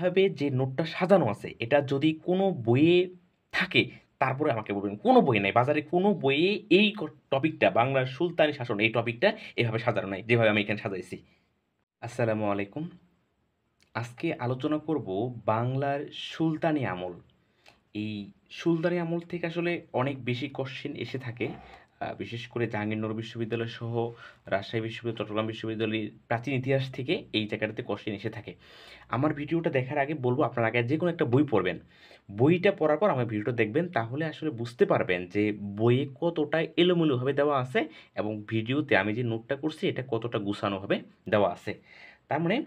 এইভাবে যে নোটটা সাজানো আছে এটা যদি কোনো বইয়ে থাকে তারপরে আমাকে বলবেন। কোনো বই নাই, বাজারে কোনো বইয়ে এই টপিকটা বাংলার সুলতানি শাসন এই টপিকটা এভাবে সাজানো নাই যেভাবে আমি এখানে সাজাইছি। আসসালামু আলাইকুম। আজকে আলোচনা করব বাংলার সুলতানি আমল। এই সুলতানি আমল থেকে আসলে অনেক বেশি কোশ্চেন এসে থাকে। বিশেষ করে জাহাঙ্গীরনগর বিশ্ববিদ্যালয় সহ রাজশাহী বিশ্ববিদ্যালয়, চট্টগ্রাম বিশ্ববিদ্যালয়ের প্রাচীন ইতিহাস থেকে এই জায়গাটাতে কোশ্চেন এসে থাকে। আমার ভিডিওটা দেখার আগে বলবো আপনার আগে যে কোনো একটা বই পড়বেন। বইটা পড়ার পর আমার ভিডিওটা দেখবেন, তাহলে আসলে বুঝতে পারবেন যে বইয়ে কতটা এলোমেলোভাবে দেওয়া আছে এবং ভিডিওতে আমি যে নোটটা করছি এটা কতটা গুছানোভাবে দেওয়া আছে। তার মানে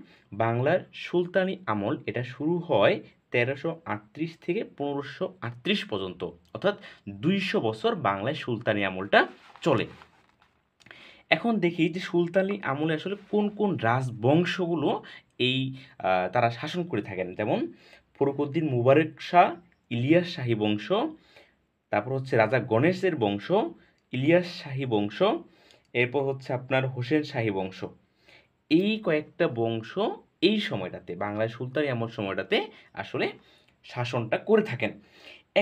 বাংলার সুলতানি আমল এটা শুরু হয় 1338 থেকে 1538 পর্যন্ত, অর্থাৎ 200 বছর বাংলায় সুলতানি আমলটা চলে। এখন দেখি যে সুলতানি আমলে আসলে কোন কোন রাজবংশগুলো এই তারা শাসন করে থাকেন। যেমন ফখরুদ্দীন মুবারক শাহ, ইলিয়াস শাহী বংশ, তারপর হচ্ছে রাজা গণেশের বংশ, ইলিয়াস শাহী বংশ, এরপর হচ্ছে আপনার হোসেন শাহী বংশ। এই কয়েকটা বংশ এই সময়টাতে বাংলায় সুলতানি আমল সময়টাতে আসলে শাসনটা করে থাকেন।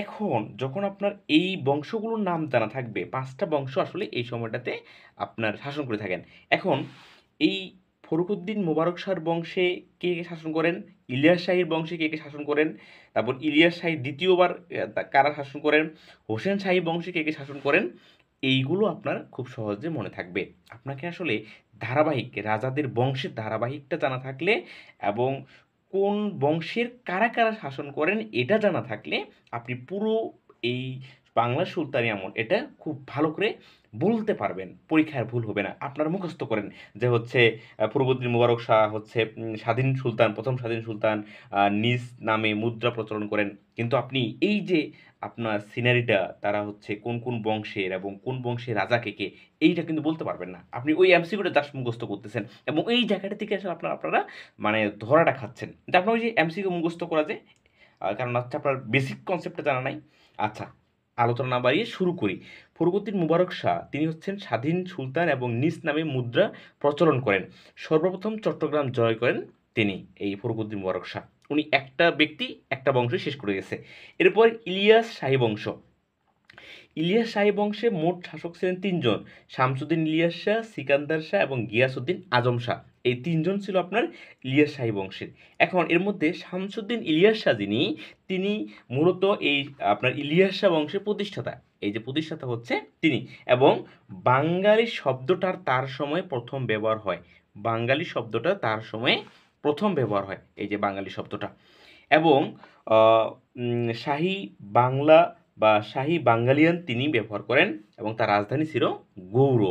এখন যখন আপনার এই বংশগুলোর নাম জানা থাকবে, 5টা বংশ আসলে এই সময়টাতে আপনার শাসন করে থাকেন। এখন এই ফখরুদ্দীন মোবারক শাহর বংশে কে কে শাসন করেন, ইলিয়াস শাহীর বংশে কে কে শাসন করেন, তারপর ইলিয়াস শাহী দ্বিতীয়বার কারা শাসন করেন, হোসেন শাহী বংশে কে কে শাসন করেন, এইগুলো আপনার খুব সহজে মনে থাকবে। আপনাকে আসলে ধারাবাহিক রাজাদের বংশের ধারাবাহিকটা জানা থাকলে এবং কোন বংশের কারা কারা শাসন করেন এটা জানা থাকলে আপনি পুরো এই বাংলা সুলতানি আমল এটা খুব ভালো করে বলতে পারবেন, পরীক্ষায় ভুল হবে না। আপনারা মুখস্থ করেন যে হচ্ছে ফখরুদ্দীন মুবারক শাহ হচ্ছে স্বাধীন সুলতান, প্রথম স্বাধীন সুলতান, নিজ নামে মুদ্রা প্রচলন করেন, কিন্তু আপনি এই যে আপনার সিনারিটা তারা হচ্ছে কোন কোন বংশের এবং কোন বংশের রাজা কে কে এইটা কিন্তু বলতে পারবেন না। আপনি ওই এমসিকিউটা জাস্ট মুখস্থ করতেছেন এবং এই জায়গাটা থেকে আসলে আপনারা মানে ধরাটা খাচ্ছেন যে আপনার ওই যে এমসিকিউ মুখস্থ করা যে কারণ হচ্ছে আপনার বেসিক কনসেপ্টটা জানা নাই। আচ্ছা, আলোচনা না বাড়িয়ে শুরু করি। ফখরুদ্দীন মুবারক শাহ তিনি হচ্ছেন স্বাধীন সুলতান এবং নিজ নামে মুদ্রা প্রচলন করেন। সর্বপ্রথম চট্টগ্রাম জয় করেন তিনি, এই ফখরুদ্দীন মুবারক শাহ। উনি একটা ব্যক্তি একটা বংশ শেষ করে গেছে। এরপর ইলিয়াস শাহী বংশ। ইলিয়াস শাহী বংশে মোট শাসক ছিলেন 3জন: শামসুদ্দিন ইলিয়াস শাহ, সিকান্দার শাহ এবং গিয়াসউদ্দিন আজম শাহ। এই 3জন ছিল আপনার ইলিয়াস শাহী বংশের। এখন এর মধ্যে শামসুদ্দিন ইলিয়াস শাহ তিনি মূলত এই আপনার ইলিয়াস শাহ বংশের প্রতিষ্ঠাতা। এই যে প্রতিষ্ঠাতা হচ্ছে তিনি, এবং বাঙালি শব্দটার তার সময় প্রথম ব্যবহার হয়। বাঙালি শব্দটা তার সময়ে প্রথম ব্যবহার হয়, এই যে বাঙালি শব্দটা। এবং শাহী বাংলা বা শাহী বাঙ্গালিয়ান তিনি ব্যবহার করেন এবং তার রাজধানী ছিল গৌড়।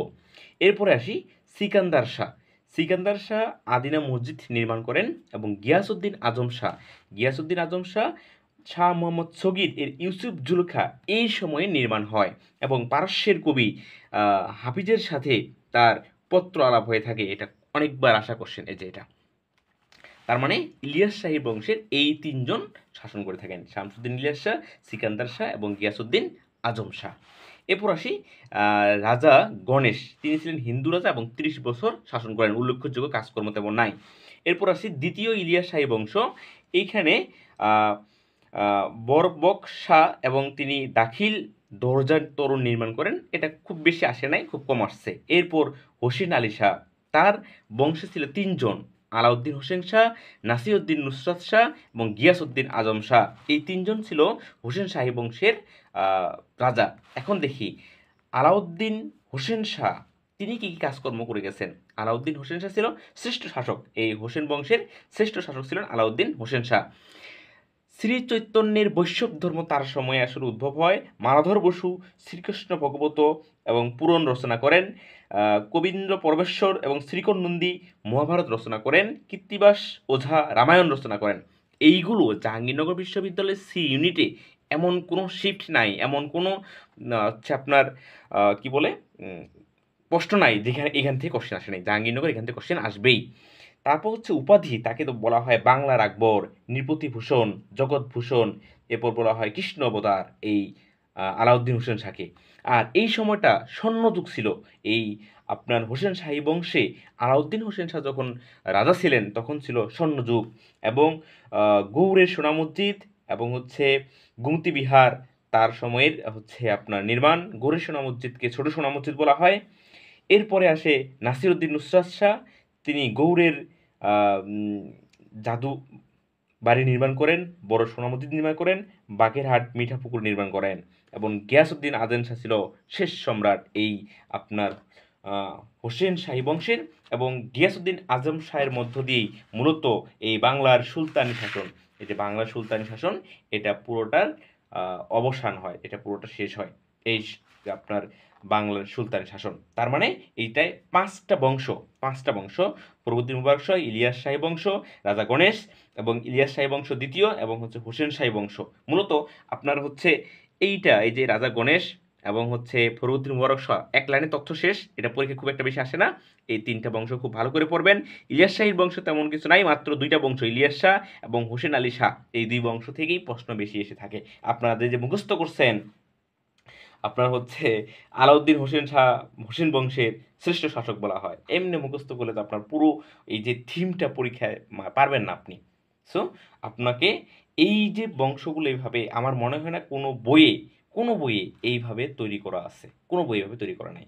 এরপরে আসি সিকান্দার শাহ। সিকান্দার শাহ আদিনা মসজিদ নির্মাণ করেন এবং গিয়াসউদ্দিন আজম শাহ শাহ মোহাম্মদ সগির এর ইউসুফ জুলখা এই সময়ে নির্মাণ হয় এবং পারস্যের কবি হাফিজের সাথে তার পত্র আলাপ হয়ে থাকে। এটা অনেকবার আশা করছেন, এই যে এটা। তার মানে ইলিয়াস শাহী বংশের এই 3জন শাসন করে থাকেন: শামসুদ্দিন ইলিয়াস শাহ, সিকান্দার শাহ এবং গিয়াসউদ্দিন আজম শাহ। এরপর আসি রাজা গণেশ। তিনি ছিলেন হিন্দু রাজা এবং 30 বছর শাসন করেন, উল্লেখযোগ্য কাজকর্ম তেমন নাই। এরপর আসি দ্বিতীয় ইলিয়াস শাহী বংশ। এইখানে বরবক শাহ এবং তিনি দাখিল দরজার তোরণ নির্মাণ করেন। এটা খুব বেশি আসে নাই, খুব কম আসছে। এরপর হোসেন আলী শাহ, তার বংশে ছিল 3জন: আলাউদ্দিন হোসেন শাহ, নাসিরউদ্দিন নুসরাত শাহ এবং গিয়াসউদ্দিন আজম শাহ। এই 3জন ছিল হোসেন শাহী বংশের রাজা। এখন দেখি আলাউদ্দিন হোসেন শাহ তিনি কি কি কাজকর্ম করে গেছেন। আলাউদ্দিন হোসেন শাহ ছিল শ্রেষ্ঠ শাসক, এই হোসেন বংশের শ্রেষ্ঠ শাসক ছিলেন আলাউদ্দিন হোসেন শাহ। শ্রী চৈতন্যের বৈষ্ণব ধর্ম তার সময়ে আসলে উদ্ভব হয়। মালাধর বসু শ্রীকৃষ্ণ ভগবত এবং পুরাণ রচনা করেন। কবীন্দ্র পরমেশ্বর এবং শ্রীকর নন্দী মহাভারত রচনা করেন। কীর্তিবাস ওঝা রামায়ণ রচনা করেন। এইগুলো জাহাঙ্গীরনগর বিশ্ববিদ্যালয়ের সি ইউনিটে এমন কোনো শিফট নাই, এমন কোনো হচ্ছে আপনার কি বলে প্রশ্ন নাই যেখানে এখান থেকে কোশ্চেন আসে নাই। জাহাঙ্গীরনগর এখান থেকে কোশ্চেন আসবেই। তারপর হচ্ছে উপাধি, তাকে তো বলা হয় বাংলার আকবর, নৃপতিভূষণ, জগৎভূষণ। এরপর বলা হয় কৃষ্ণ অবতার এই আলাউদ্দিন হোসেন শাহকে। আর এই সময়টা স্বর্ণযুগ ছিল এই আপনার হোসেন শাহী বংশে আলাউদ্দিন হোসেন শাহ যখন রাজা ছিলেন তখন ছিল স্বর্ণযুগ, এবং গৌড়ের সোনা মসজিদ এবং হচ্ছে গুমতি বিহার তার সময়ের হচ্ছে আপনার নির্মাণ। গৌড়ের সোনা মসজিদকে ছোট সোনা মসজিদ বলা হয়। এরপরে আসে নাসিরউদ্দিন নুসরাত শাহ, তিনি গৌড়ের উম, জাদু বাড়ি নির্মাণ করেন, বড় সোনা মসজিদ নির্মাণ করেন, বাগেরহাট মিঠাপুকুর নির্মাণ করেন, এবং গিয়াসউদ্দিন আজম শাহ ছিল শেষ সম্রাট এই আপনার হোসেন শাহী বংশের। এবং গিয়াসউদ্দিন আজম শাহের মধ্য দিয়েই মূলত এই বাংলার সুলতানি শাসন, এই যে বাংলার সুলতানি শাসন, এটা পুরোটার অবসান হয়, এটা পুরোটা শেষ হয় এই আপনার বাংলার সুলতানি শাসন। তার মানে এইটাই পাঁচটা বংশ, ফখরুদ্দীন মুবারক শাহ, ইলিয়াস শাহী বংশ, রাজা গণেশ এবং ইলিয়াস শাহী বংশ দ্বিতীয়, এবং হচ্ছে হোসেন শাহী বংশ। মূলত আপনার হচ্ছে এইটা, এই যে রাজা গণেশ এবং হচ্ছে ফখরুদ্দীন মুবারক শাহ, এক লাইনে তথ্য শেষ, এটা পরীক্ষা খুব একটা বেশি আসে না। এই তিনটা বংশ খুব ভালো করে পড়বেন। ইলিয়াস শাহীর বংশ তেমন কিছু নাই, মাত্র দুইটা বংশ, ইলিয়াস শাহ এবং হোসেন আলী শাহ, এই দুই বংশ থেকেই প্রশ্ন বেশি এসে থাকে। আপনারা যে মুখস্থ করছেন আপনার হচ্ছে আলাউদ্দিন হোসেন শাহ হোসেন বংশের শ্রেষ্ঠ শাসক বলা হয়, এমনি মুখস্থ করলে তো আপনার পুরো এই যে থিমটা পরীক্ষায় পারবেন না আপনি। সো আপনাকে এই যে বংশগুলো এইভাবে, আমার মনে হয় না কোনো বইয়ে এইভাবে তৈরি করা আছে, কোনো বই এইভাবে তৈরি করা নাই।